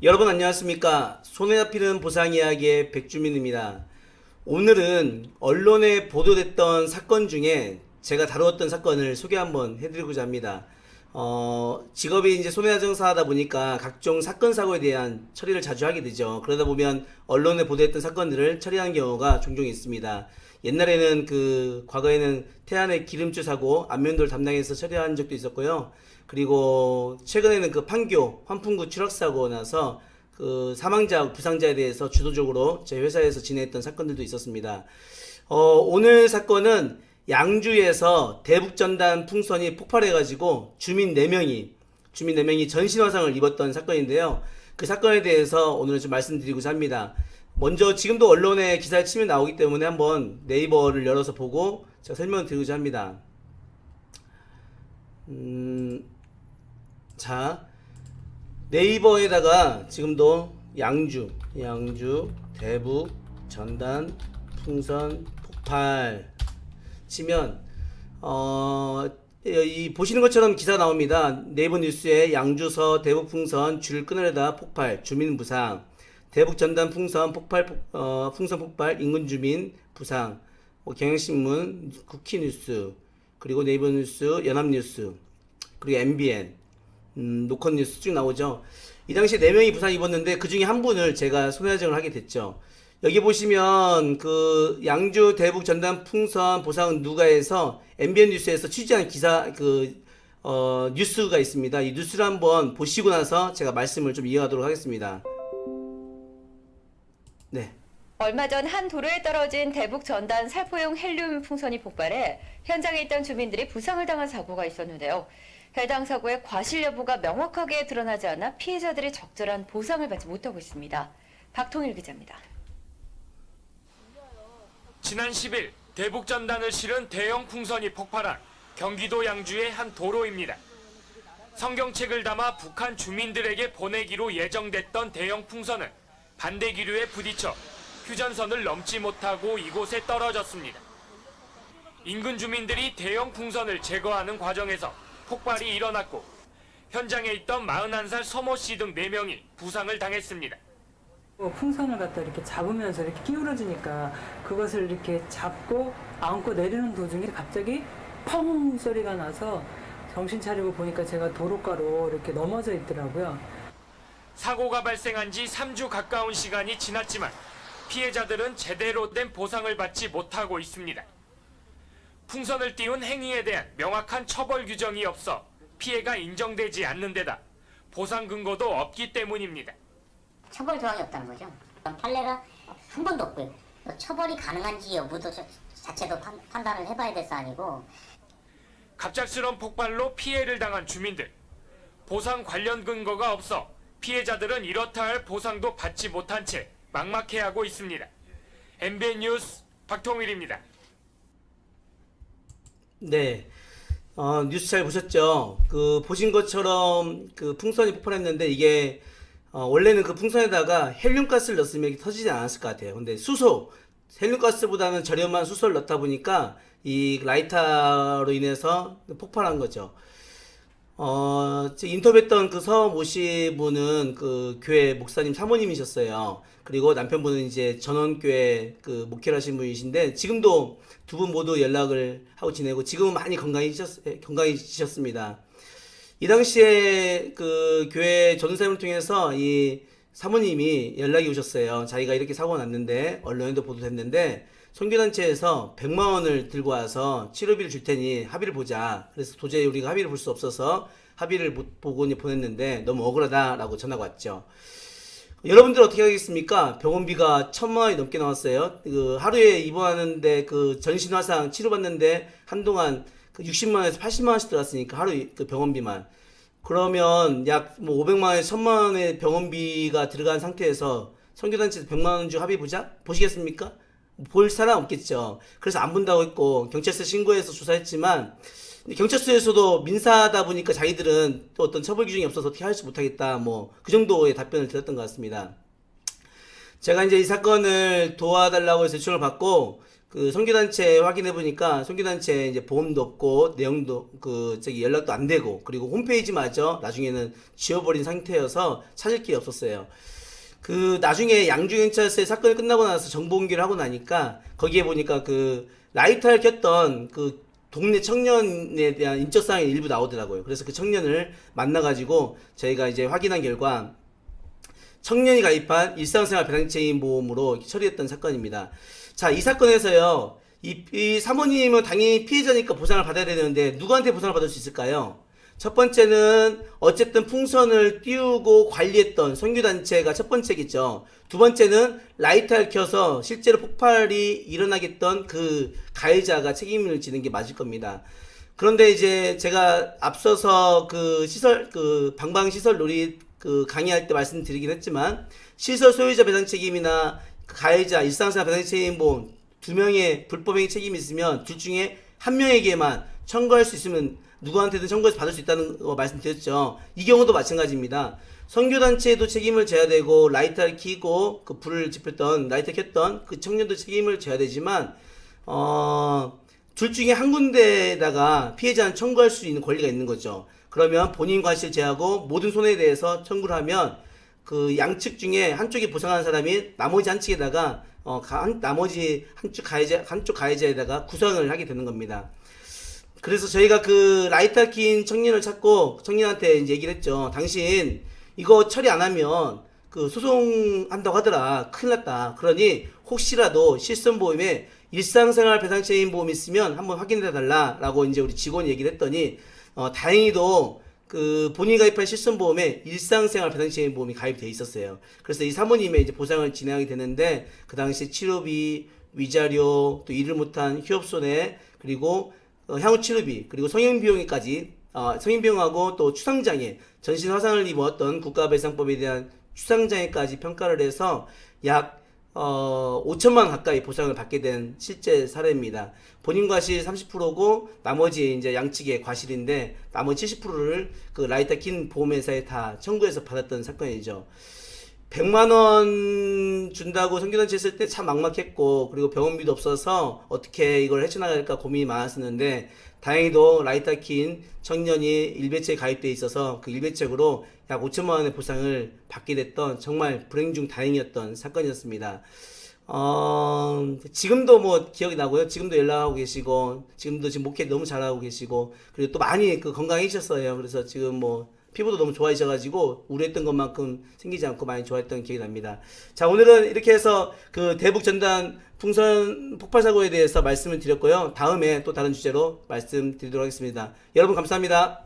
여러분 안녕하십니까. 손에 잡히는 보상 이야기의 백주민입니다. 오늘은 언론에 보도됐던 사건 중에 제가 다루었던 사건을 소개 한번 해드리고자 합니다. 직업이 이제 손해자정사하다 보니까 각종 사건 사고에 대한 처리를 자주 하게 되죠. 그러다 보면 언론에 보도했던 사건들을 처리하는 경우가 종종 있습니다. 옛날에는 과거에는 태안의 기름주 사고 안면도를 담당해서 처리한 적도 있었고요. 그리고 최근에는 판교 환풍구 추락 사고 나서 사망자 부상자에 대해서 주도적으로 제 회사에서 진행했던 사건들도 있었습니다. 오늘 사건은 양주에서 대북전단 풍선이 폭발해가지고 주민 4명이 전신화상을 입었던 사건인데요. 그 사건에 대해서 오늘 좀 말씀드리고자 합니다. 먼저 지금도 언론에 기사에 치면 나오기 때문에 한번 네이버를 열어서 보고 제가 설명을 드리고자 합니다. 자, 네이버에다가 지금도 양주 대북 전단 풍선 폭발 치면 이 보시는 것처럼 기사 나옵니다. 네이버 뉴스에 양주서 대북 풍선 줄 끊으려다 폭발 주민 부상, 대북 전단 풍선 폭발 풍선 폭발 인근 주민 부상, 경향신문, 쿠키뉴스, 그리고 네이버 뉴스, 연합뉴스, 그리고 MBN, 노컷뉴스 쭉 나오죠. 이 당시에 4명이 부상 입었는데 그 중에 한 분을 제가 손해배상을 하게 됐죠. 여기 보시면 양주 대북 전단 풍선 보상은 누가에서 MBN 뉴스에서 취재한 기사 뉴스가 있습니다. 이 뉴스를 한번 보시고 나서 제가 말씀을 좀 이어가도록 하겠습니다. 네. 얼마 전 한 도로에 떨어진 대북 전단 살포용 헬륨 풍선이 폭발해 현장에 있던 주민들이 부상을 당한 사고가 있었는데요. 해당 사고의 과실 여부가 명확하게 드러나지 않아 피해자들이 적절한 보상을 받지 못하고 있습니다. 박통일 기자입니다. 지난 10일 대북 전단을 실은 대형 풍선이 폭발한 경기도 양주의 한 도로입니다. 성경책을 담아 북한 주민들에게 보내기로 예정됐던 대형 풍선은 반대 기류에 부딪혀 휴전선을 넘지 못하고 이곳에 떨어졌습니다. 인근 주민들이 대형 풍선을 제거하는 과정에서 폭발이 일어났고 현장에 있던 41살 서모 씨 등 4명이 부상을 당했습니다. 풍선을 갖다 이렇게 잡으면서 이렇게 기울어지니까 그것을 이렇게 잡고 안고 내리는 도중에 갑자기 펑 소리가 나서 정신 차리고 보니까 제가 도로가로 이렇게 넘어져 있더라고요. 사고가 발생한 지 3주 가까운 시간이 지났지만 피해자들은 제대로 된 보상을 받지 못하고 있습니다. 풍선을 띄운 행위에 대한 명확한 처벌 규정이 없어 피해가 인정되지 않는 데다 보상 근거도 없기 때문입니다. 처벌 조항이 없다는 거죠. 판례가 한 번도 없고요. 처벌이 가능한지 여부도 자체도 판단을 해봐야 될 사안이고. 갑작스런 폭발로 피해를 당한 주민들. 보상 관련 근거가 없어 피해자들은 이렇다 할 보상도 받지 못한 채 막막해하고 있습니다. MBN 뉴스 박통일입니다. 네. 뉴스 잘 보셨죠? 보신 것처럼 풍선이 폭발했는데 이게 원래는 풍선에다가 헬륨가스를 넣었으면 이렇게 터지지 않았을 것 같아요. 근데 헬륨가스보다는 저렴한 수소를 넣다 보니까 이 라이터로 인해서 폭발한 거죠. 인터뷰했던 서모 씨 분은 교회 목사님 사모님이셨어요. 그리고 남편분은 이제 전원교회 목회를 하신 분이신데 지금도 두 분 모두 연락을 하고 지내고 지금은 많이 건강해지셨습니다. 이 당시에 교회 전도사님을 통해서 이 사모님이 연락이 오셨어요. 자기가 이렇게 사고가 났는데 언론에도 보도됐는데 선교단체에서 100만 원을 들고 와서 치료비를 줄 테니 합의를 보자. 그래서 도저히 우리가 합의를 볼 수 없어서 합의를 못 보고 보냈는데 너무 억울하다라고 전화가 왔죠. 여러분들 어떻게 하겠습니까? 병원비가 1,000만 원이 넘게 나왔어요. 하루에 입원하는데 전신화상 치료받는데 한동안 60만 원에서 80만 원씩 들어갔으니까 하루 병원비만. 그러면 약 500만 원에서 1,000만 원의 병원비가 들어간 상태에서 선교단체에서 100만 원 주 합의 보자? 보시겠습니까? 볼 사람 없겠죠. 그래서 안 본다고 했고 경찰서 신고해서 조사했지만 경찰서에서도 민사다 보니까 자기들은 또 어떤 처벌 규정이 없어서 어떻게 할지 못하겠다 그 정도의 답변을 드렸던 것 같습니다. 제가 이제 이 사건을 도와달라고 해서 요청을 받고 그 선교단체 확인해 보니까 선교단체 이제 보험도 없고 내용도 연락도 안 되고 그리고 홈페이지마저 나중에는 지워버린 상태여서 찾을 길이 없었어요. 그 나중에 양주경찰서에 사건이 끝나고 나서 정보 공개를 하고 나니까 거기에 보니까 그 라이터를 켰던 그 동네 청년에 대한 인적사항이 일부 나오더라고요. 그래서 그 청년을 만나가지고 저희가 이제 확인한 결과 청년이 가입한 일상생활 배당체인 보험으로 처리했던 사건입니다. 자, 이 사건에서요, 이 사모님은 당연히 피해자니까 보상을 받아야 되는데 누구한테 보상을 받을 수 있을까요? 첫 번째는 어쨌든 풍선을 띄우고 관리했던 선교단체가 첫 번째겠죠. 두 번째는 라이터를 켜서 실제로 폭발이 일어나겠던 그 가해자가 책임을 지는 게 맞을 겁니다. 그런데 이제 제가 앞서서 그 시설, 그 방방시설 놀이 그 강의할 때 말씀드리긴 했지만 시설 소유자 배상 책임이나 가해자 일상생활 배상 책임 보험 두 명의 불법행위 책임이 있으면 둘 중에 한 명에게만 청구할 수 있으면 누구한테든 청구해서 받을 수 있다는 거 말씀드렸죠. 이 경우도 마찬가지입니다. 선교단체에도 책임을 져야 되고 라이터를 켜고 그 불을 지폈던 라이터 켰던 그 청년도 책임을 져야 되지만 둘 중에 한 군데에다가 피해자는 청구할 수 있는 권리가 있는 거죠. 그러면 본인 과실 제하고 모든 손해에 대해서 청구를 하면 그 양측 중에 한쪽이 보상하는 사람이 나머지 한 측에다가 나머지 한쪽 가해자에다가 구상을 하게 되는 겁니다. 그래서 저희가 그 라이터 킨 청년을 찾고 청년한테 이제 얘기를 했죠. 당신 이거 처리 안 하면 그 소송한다고 하더라. 큰일 났다. 그러니 혹시라도 실손보험에 일상생활 배상체인 보험이 있으면 한번 확인해 달라라고 이제 우리 직원이 얘기를 했더니 다행히도 그 본인이 가입한 실손보험에 일상생활 배상체인 보험이 가입돼 있었어요. 그래서 이 사모님의 이제 보상을 진행하게 되는데 그 당시 치료비, 위자료, 또 일을 못한 휴업손해 그리고 향후 치료비 그리고 성형비용까지 성인병하고 또 추상장애, 전신 화상을 입었던 국가배상법에 대한 추상장애까지 평가를 해서 약 5천만 원 가까이 보상을 받게 된 실제 사례입니다. 본인 과실 30%고 나머지 이제 양측의 과실인데 나머지 70%를 그 라이터 킨 보험회사에 다 청구해서 받았던 사건이죠. 100만 원 준다고 선교단체 했을 때 참 막막했고 그리고 병원비도 없어서 어떻게 이걸 헤쳐나갈까 고민이 많았었는데 다행히도 라이터 킨 청년이 일배체에 가입돼 있어서 그 일배책으로 약 5천만 원의 보상을 받게 됐던 정말 불행 중 다행이었던 사건이었습니다. 지금도 뭐 기억이 나고요. 지금도 연락하고 계시고 지금도 지금 목회 너무 잘하고 계시고 그리고 또 많이 그 건강해지셨어요. 그래서 지금 뭐 피부도 너무 좋아지셔가지고 우려했던 것만큼 생기지 않고 많이 좋아했던 기억이 납니다. 자, 오늘은 이렇게 해서 그 대북 전단 풍선 폭발 사고에 대해서 말씀을 드렸고요. 다음에 또 다른 주제로 말씀드리도록 하겠습니다. 여러분 감사합니다.